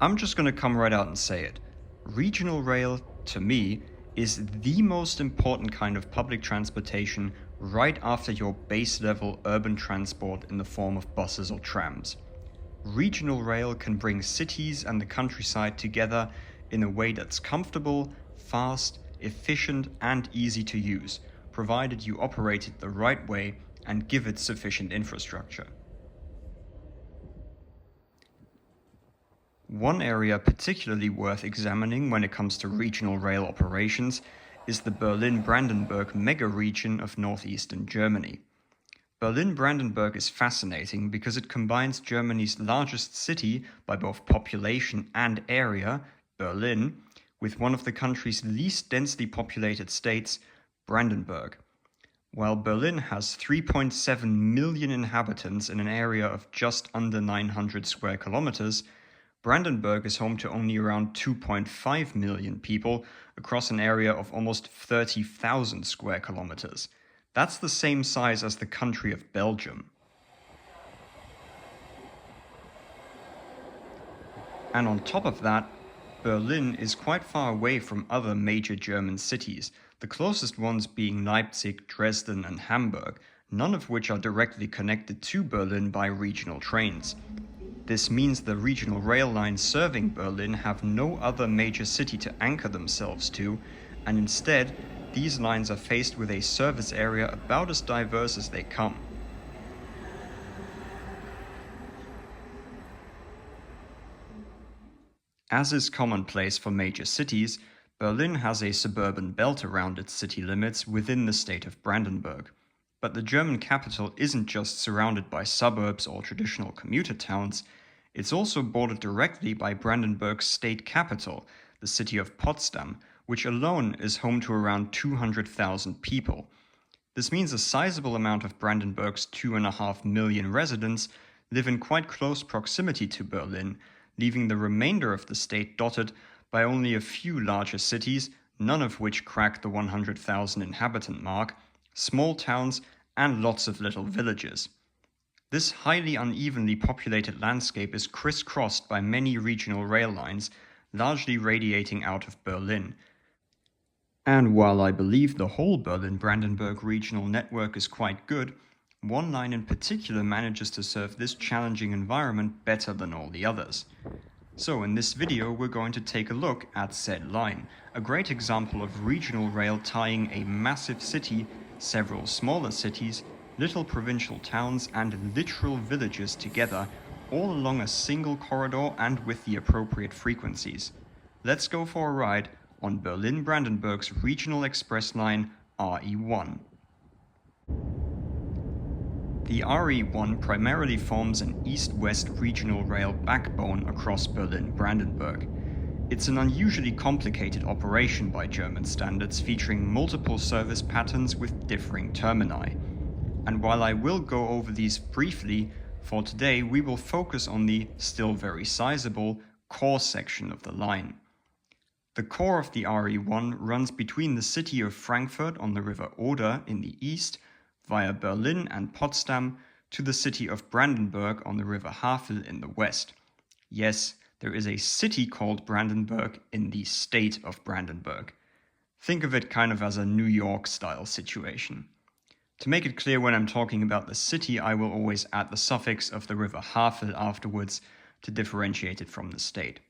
I'm just going to come right out and say it. Regional rail, to me, is the most important kind of public transportation right after your base level urban transport in the form of buses or trams. Regional rail can bring cities and the countryside together in a way that's comfortable, fast, efficient, and easy to use, provided you operate it the right way and give it sufficient infrastructure. One area particularly worth examining when it comes to regional rail operations is the Berlin-Brandenburg mega-region of northeastern Germany. Berlin-Brandenburg is fascinating because it combines Germany's largest city by both population and area, Berlin, with one of the country's least densely populated states, Brandenburg. While Berlin has 3.7 million inhabitants in an area of just under 900 square kilometers, Brandenburg is home to only around 2.5 million people across an area of almost 30,000 square kilometers. That's the same size as the country of Belgium. And on top of that, Berlin is quite far away from other major German cities, the closest ones being Leipzig, Dresden, and Hamburg, none of which are directly connected to Berlin by regional trains. This means the regional rail lines serving Berlin have no other major city to anchor themselves to, and instead, these lines are faced with a service area about as diverse as they come. As is commonplace for major cities, Berlin has a suburban belt around its city limits within the state of Brandenburg. But the German capital isn't just surrounded by suburbs or traditional commuter towns, it's also bordered directly by Brandenburg's state capital, the city of Potsdam, which alone is home to around 200,000 people. This means a sizable amount of Brandenburg's 2.5 million residents live in quite close proximity to Berlin, leaving the remainder of the state dotted by only a few larger cities, none of which crack the 100,000 inhabitant mark, small towns, and lots of little villages. This highly unevenly populated landscape is crisscrossed by many regional rail lines, largely radiating out of Berlin. And while I believe the whole Berlin-Brandenburg regional network is quite good, one line in particular manages to serve this challenging environment better than all the others. So in this video we're going to take a look at said line, a great example of regional rail tying a massive city, several smaller cities, little provincial towns and literal villages together, all along a single corridor and with the appropriate frequencies. Let's go for a ride on Berlin-Brandenburg's regional express line RE1. The RE1 primarily forms an east-west regional rail backbone across Berlin-Brandenburg. It's an unusually complicated operation by German standards, featuring multiple service patterns with differing termini. And while I will go over these briefly, for today we will focus on the still very sizable core section of the line. The core of the RE1 runs between the city of Frankfurt on the river Oder in the east, via Berlin and Potsdam, to the city of Brandenburg on the river Havel in the west. Yes, there is a city called Brandenburg in the state of Brandenburg. Think of it kind of as a New York-style situation. To make it clear when I'm talking about the city, I will always add the suffix of the river Havel afterwards to differentiate it from the state.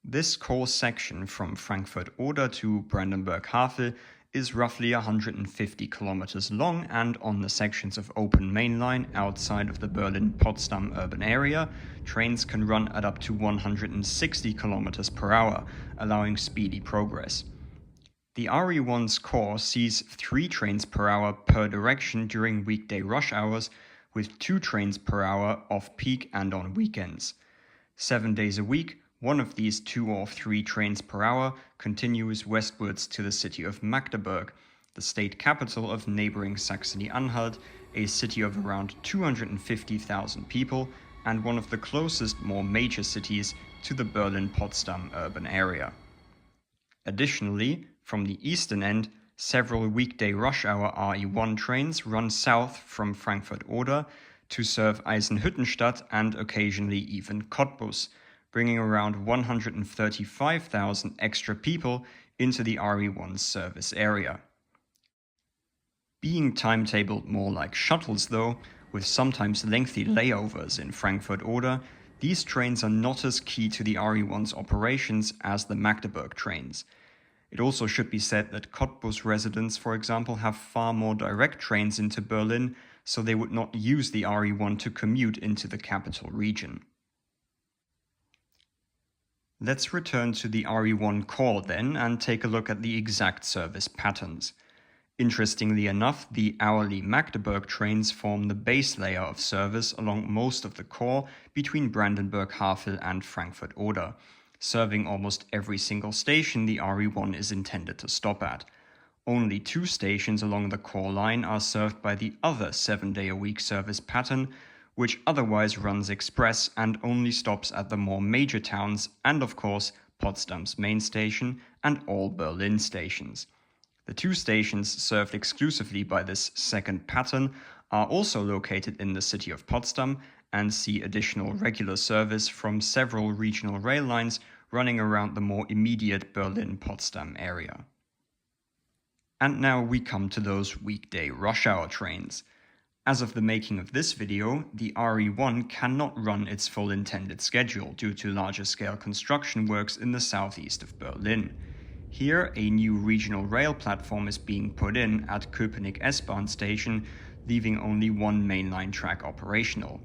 This core section from Frankfurt Oder to Brandenburg Havel is roughly 150 kilometers long, and on the sections of open mainline outside of the Berlin-Potsdam urban area, trains can run at up to 160 kilometers per hour, allowing speedy progress. The RE1's core sees 3 trains per hour per direction during weekday rush hours, with 2 trains per hour off-peak and on weekends. 7 days a week, one of these 2 or 3 trains per hour continues westwards to the city of Magdeburg, the state capital of neighboring Saxony-Anhalt, a city of around 250,000 people and one of the closest, more major cities to the Berlin-Potsdam urban area. Additionally, from the eastern end, several weekday rush hour RE1 trains run south from Frankfurt Oder to serve Eisenhüttenstadt and occasionally even Cottbus, bringing around 135,000 extra people into the RE1 service area. Being timetabled more like shuttles though, with sometimes lengthy layovers in Frankfurt Oder, these trains are not as key to the RE1's operations as the Magdeburg trains. It also should be said that Cottbus residents, for example, have far more direct trains into Berlin, so they would not use the RE1 to commute into the capital region. Let's return to the RE1 core then and take a look at the exact service patterns. Interestingly enough, the hourly Magdeburg trains form the base layer of service along most of the core between Brandenburg-Havel and Frankfurt Oder, serving almost every single station the RE1 is intended to stop at. Only 2 stations along the core line are served by the other 7-day-a-week service pattern, which otherwise runs express and only stops at the more major towns and, of course, Potsdam's main station and all Berlin stations. The 2 stations served exclusively by this second pattern are also located in the city of Potsdam and see additional regular service from several regional rail lines running around the more immediate Berlin-Potsdam area. And now we come to those weekday rush hour trains. As of the making of this video, the RE1 cannot run its full intended schedule due to larger scale construction works in the southeast of Berlin. Here, a new regional rail platform is being put in at Köpenick S-Bahn station, leaving only 1 mainline track operational.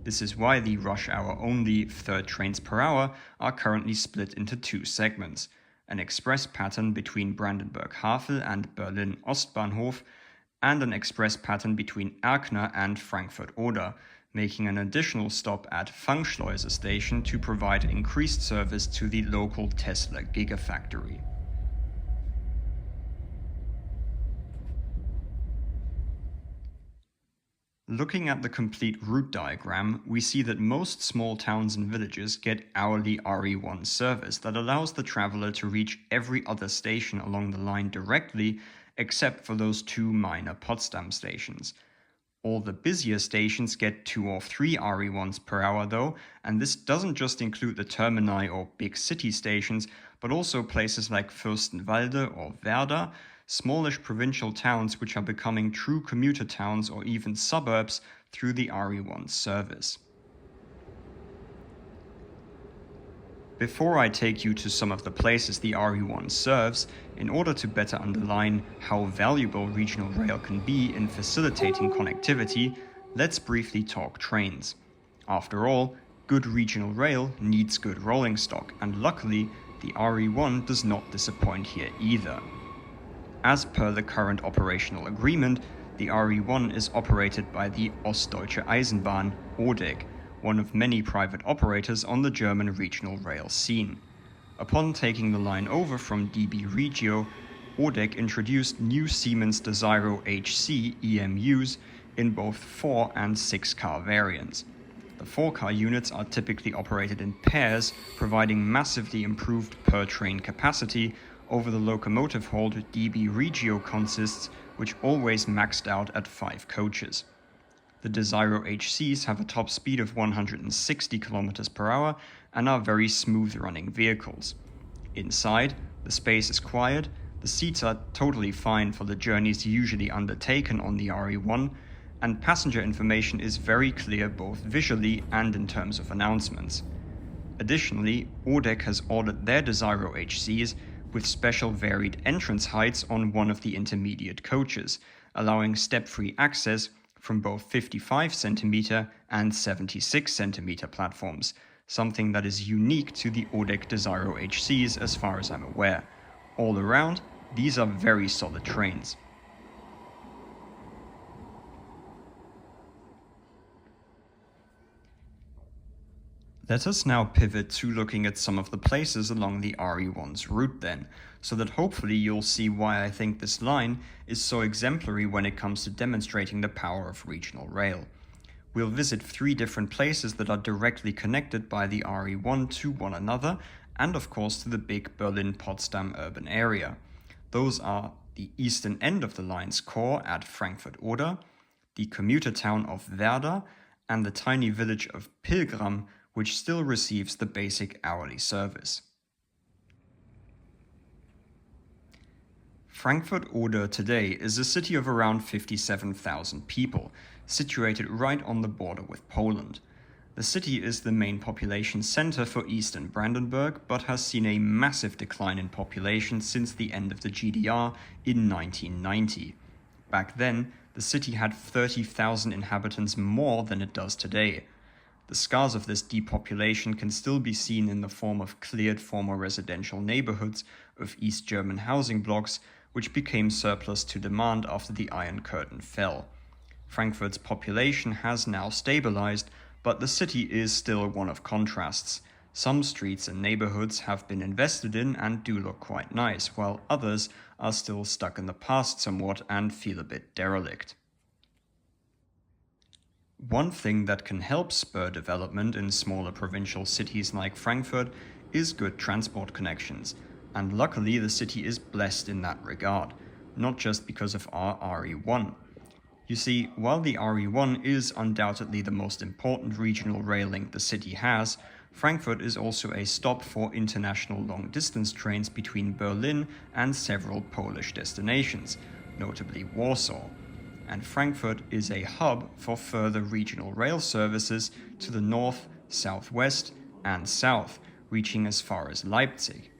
This is why the rush hour only third trains per hour are currently split into 2 segments, an express pattern between Brandenburg-Havel and Berlin Ostbahnhof, and an express pattern between Erkner and Frankfurt Oder, making an additional stop at Fangschleuse station to provide increased service to the local Tesla gigafactory. Looking at the complete route diagram, we see that most small towns and villages get hourly RE1 service that allows the traveler to reach every other station along the line directly, except for those 2 minor Potsdam stations. All the busier stations get 2 or 3 RE1s per hour though, and this doesn't just include the termini or big city stations, but also places like Fürstenwalde or Werder, smallish provincial towns which are becoming true commuter towns or even suburbs through the RE1 service. Before I take you to some of the places the RE1 serves, in order to better underline how valuable regional rail can be in facilitating connectivity, let's briefly talk trains. After all, good regional rail needs good rolling stock, and luckily, the RE1 does not disappoint here either. As per the current operational agreement, the RE1 is operated by the Ostdeutsche Eisenbahn, ODEG, one of many private operators on the German regional rail scene. Upon taking the line over from DB Regio, ODEG introduced new Siemens Desiro HC EMUs in both 4 and 6-car variants. The 4-car units are typically operated in pairs, providing massively improved per-train capacity over the locomotive-hauled DB Regio consists, which always maxed out at 5 coaches. The Desiro HCs have a top speed of 160 km per hour and are very smooth-running vehicles. Inside, the space is quiet, the seats are totally fine for the journeys usually undertaken on the RE1, and passenger information is very clear both visually and in terms of announcements. Additionally, ODEG has ordered their Desiro HCs with special varied entrance heights on one of the intermediate coaches, allowing step-free access from both 55 cm and 76 cm platforms, something that is unique to the ODEG Desiro HCs as far as I'm aware. All around, these are very solid trains. Let us now pivot to looking at some of the places along the RE1's route then, so that hopefully you'll see why I think this line is so exemplary when it comes to demonstrating the power of regional rail. We'll visit 3 different places that are directly connected by the RE1 to one another, and of course to the big Berlin-Potsdam urban area. Those are the eastern end of the line's core at Frankfurt Oder, the commuter town of Werder, and the tiny village of Pillgram, which still receives the basic hourly service. Frankfurt-Oder today is a city of around 57,000 people, situated right on the border with Poland. The city is the main population center for Eastern Brandenburg, but has seen a massive decline in population since the end of the GDR in 1990. Back then, the city had 30,000 inhabitants more than it does today. The scars of this depopulation can still be seen in the form of cleared former residential neighborhoods of East German housing blocks, which became surplus to demand after the Iron Curtain fell. Frankfurt's population has now stabilized, but the city is still one of contrasts. Some streets and neighborhoods have been invested in and do look quite nice, while others are still stuck in the past somewhat and feel a bit derelict. One thing that can help spur development in smaller provincial cities like Frankfurt is good transport connections, and luckily the city is blessed in that regard, not just because of our RE1. You see, while the RE1 is undoubtedly the most important regional rail link the city has, Frankfurt is also a stop for international long-distance trains between Berlin and several Polish destinations, notably Warsaw. And Frankfurt is a hub for further regional rail services to the north, southwest, and south, reaching as far as Leipzig.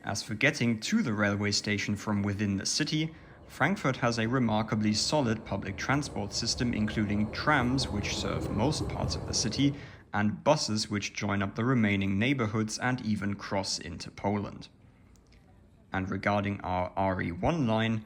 As for getting to the railway station from within the city, Frankfurt has a remarkably solid public transport system, including trams, which serve most parts of the city, and buses which join up the remaining neighborhoods and even cross into Poland. And regarding our RE1 line,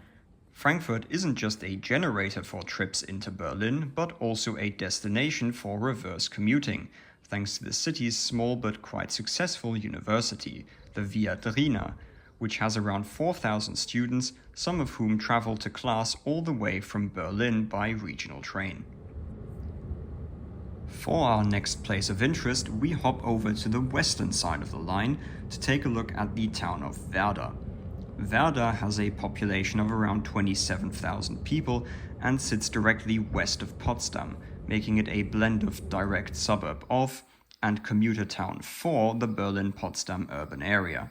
Frankfurt isn't just a generator for trips into Berlin, but also a destination for reverse commuting, thanks to the city's small but quite successful university, the Viadrina, which has around 4,000 students, some of whom travel to class all the way from Berlin by regional train. For our next place of interest, we hop over to the western side of the line to take a look at the town of Werder. Werder has a population of around 27,000 people and sits directly west of Potsdam, making it a blend of direct suburb of and commuter town for the Berlin-Potsdam urban area.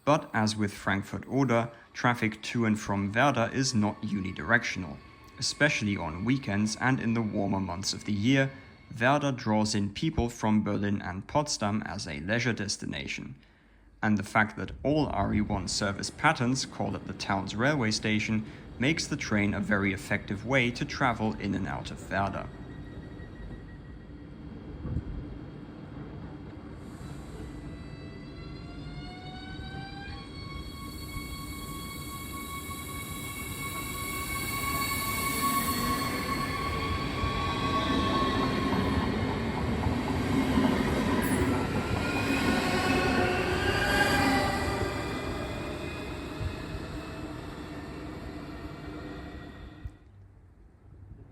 But as with Frankfurt-Oder, traffic to and from Werder is not unidirectional. Especially on weekends and in the warmer months of the year, Werder draws in people from Berlin and Potsdam as a leisure destination. And the fact that all RE1 service patterns call it the town's railway station makes the train a very effective way to travel in and out of Werder.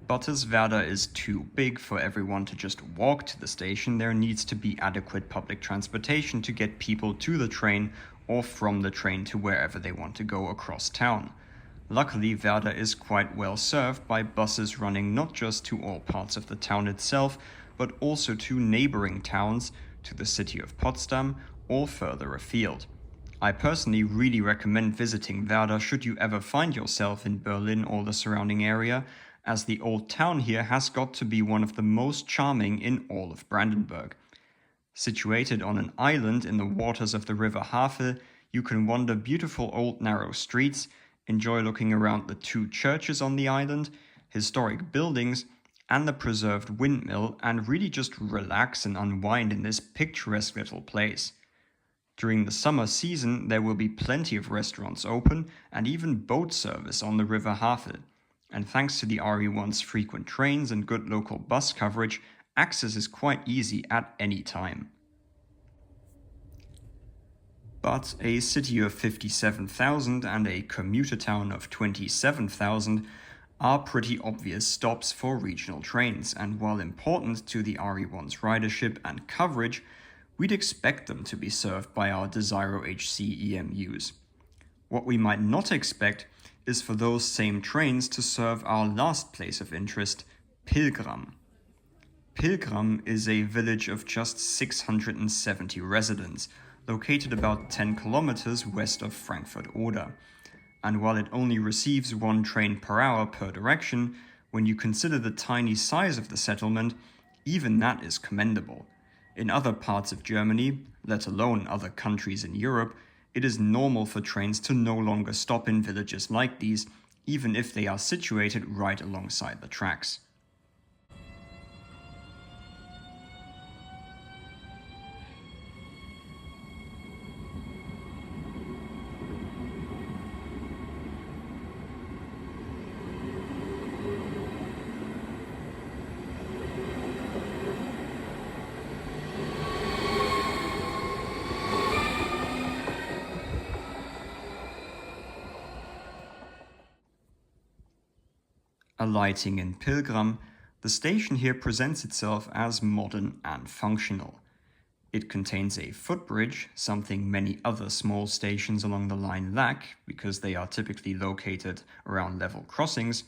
But as Werder is too big for everyone to just walk to the station, there needs to be adequate public transportation to get people to the train or from the train to wherever they want to go across town. Luckily, Werder is quite well served by buses running not just to all parts of the town itself, but also to neighboring towns, to the city of Potsdam, or further afield. I personally really recommend visiting Werder should you ever find yourself in Berlin or the surrounding area, as the old town here has got to be one of the most charming in all of Brandenburg. Situated on an island in the waters of the river Havel, you can wander beautiful old narrow streets, enjoy looking around the two churches on the island, historic buildings, and the preserved windmill, and really just relax and unwind in this picturesque little place. During the summer season, there will be plenty of restaurants open and even boat service on the river Havel. And thanks to the RE1's frequent trains and good local bus coverage, access is quite easy at any time. But a city of 57,000 and a commuter town of 27,000 are pretty obvious stops for regional trains, and while important to the RE1's ridership and coverage, we'd expect them to be served by our Desiro HC EMUs. What we might not expect is for those same trains to serve our last place of interest, Pillgram. Pillgram is a village of just 670 residents, located about 10 kilometers west of Frankfurt-Oder. And while it only receives one train per hour per direction, when you consider the tiny size of the settlement, even that is commendable. In other parts of Germany, let alone other countries in Europe, it is normal for trains to no longer stop in villages like these, even if they are situated right alongside the tracks. Alighting in Pillgram, the station here presents itself as modern and functional. It contains a footbridge, something many other small stations along the line lack because they are typically located around level crossings,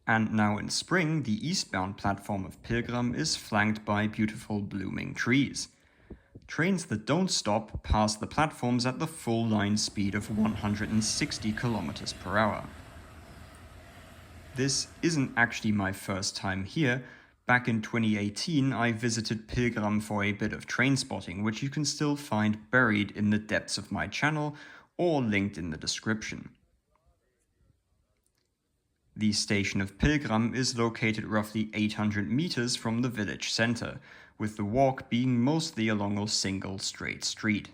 and now in spring the eastbound platform of Pillgram is flanked by beautiful blooming trees. Trains that don't stop pass the platforms at the full line speed of 160 km per hour. This isn't actually my first time here. Back in 2018, I visited Pillgram for a bit of train spotting, which you can still find buried in the depths of my channel or linked in the description. The station of Pillgram is located roughly 800 meters from the village center, with the walk being mostly along a single straight street.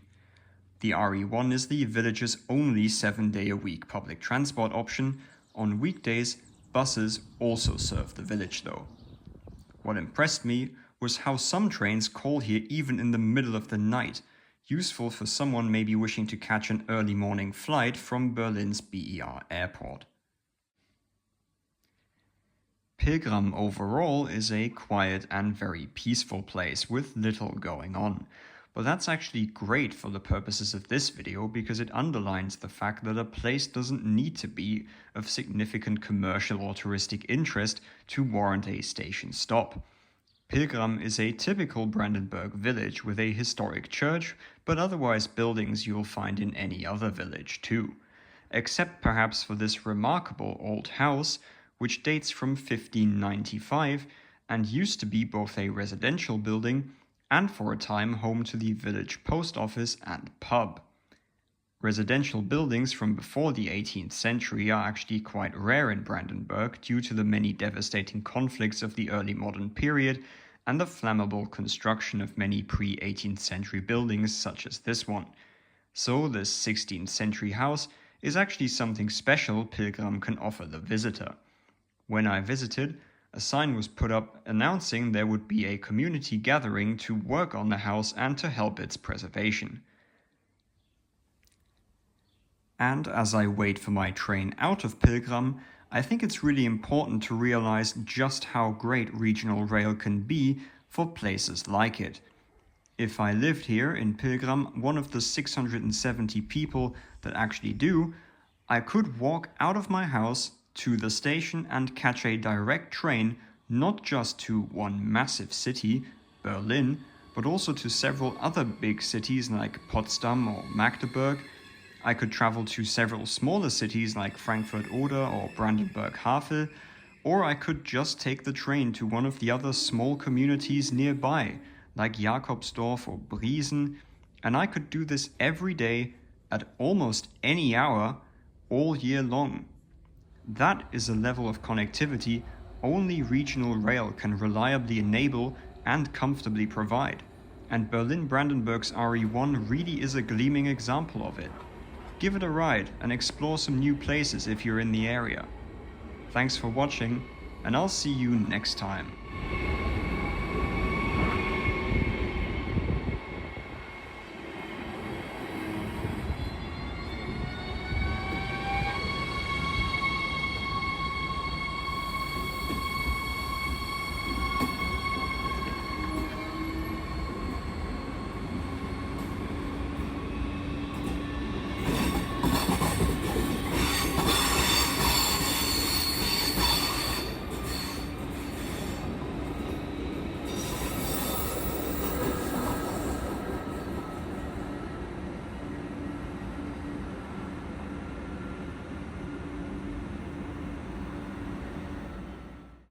The RE1 is the village's only 7-day-a-week public transport option. On weekdays, buses also serve the village though. What impressed me was how some trains call here even in the middle of the night, useful for someone maybe wishing to catch an early morning flight from Berlin's BER airport. Pillgram overall is a quiet and very peaceful place with little going on. But that's actually great for the purposes of this video because it underlines the fact that a place doesn't need to be of significant commercial or touristic interest to warrant a station stop. Pillgram is a typical Brandenburg village with a historic church, but otherwise buildings you'll find in any other village too. Except perhaps for this remarkable old house, which dates from 1595 and used to be both a residential building and for a time home to the village post office and pub. Residential buildings from before the 18th century are actually quite rare in Brandenburg due to the many devastating conflicts of the early modern period and the flammable construction of many pre-18th century buildings such as this one. So this 16th century house is actually something special Pillgram can offer the visitor. When I visited, a sign was put up announcing there would be a community gathering to work on the house and to help its preservation. And as I wait for my train out of Pillgram, I think it's really important to realize just how great regional rail can be for places like it. If I lived here in Pillgram, one of the 670 people that actually do, I could walk out of my house to the station and catch a direct train not just to one massive city, Berlin, but also to several other big cities like Potsdam or Magdeburg. I could travel to several smaller cities like Frankfurt-Oder or Brandenburg-Havel, or I could just take the train to one of the other small communities nearby, like Jakobsdorf or Briesen, and I could do this every day at almost any hour, all year long. That is a level of connectivity only regional rail can reliably enable and comfortably provide, and Berlin-Brandenburg's RE1 really is a gleaming example of it. Give it a ride and explore some new places if you're in the area. Thanks for watching, and I'll see you next time.